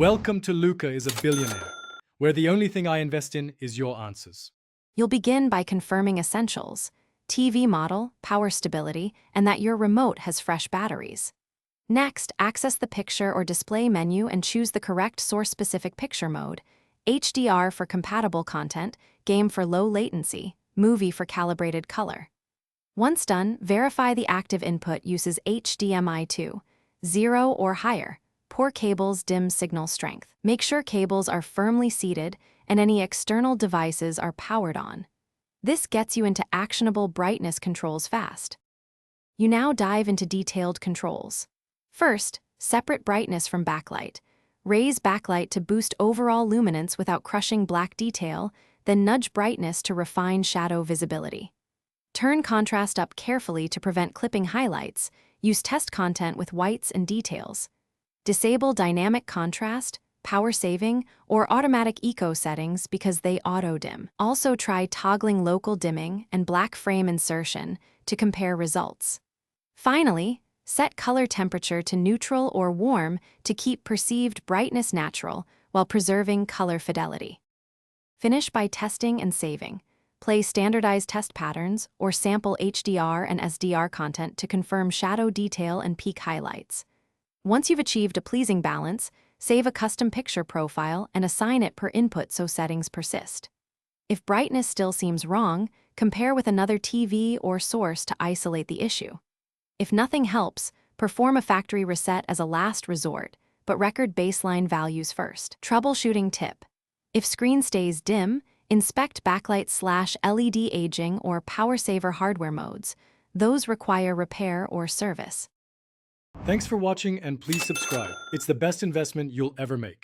Welcome to Luca is a Billionaire, where the only thing I invest in is your answers. You'll begin by confirming essentials: TV model, power stability, and that your remote has fresh batteries. Next, access the picture or display menu and choose the correct source-specific picture mode: HDR for compatible content, game for low latency, movie for calibrated color. Once done, verify the active input uses HDMI 2, 0 or higher. Poor cables dim signal strength. Make sure cables are firmly seated and any external devices are powered on. This gets you into actionable brightness controls fast. You now dive into detailed controls. First, separate brightness from backlight. Raise backlight to boost overall luminance without crushing black detail, then nudge brightness to refine shadow visibility. Turn contrast up carefully to prevent clipping highlights. Use test content with whites and details. Disable dynamic contrast, power saving, or automatic eco settings because they auto-dim. Also try toggling local dimming and black frame insertion to compare results. Finally, set color temperature to neutral or warm to keep perceived brightness natural while preserving color fidelity. Finish by testing and saving. Play standardized test patterns or sample HDR and SDR content to confirm shadow detail and peak highlights. Once you've achieved a pleasing balance, save a custom picture profile and assign it per input so settings persist. If brightness still seems wrong, compare with another TV or source to isolate the issue. If nothing helps, perform a factory reset as a last resort, but record baseline values first. Troubleshooting tip: if screen stays dim, inspect backlight/LED aging or power saver hardware modes. Those require repair or service. Thanks for watching and please subscribe. It's the best investment you'll ever make.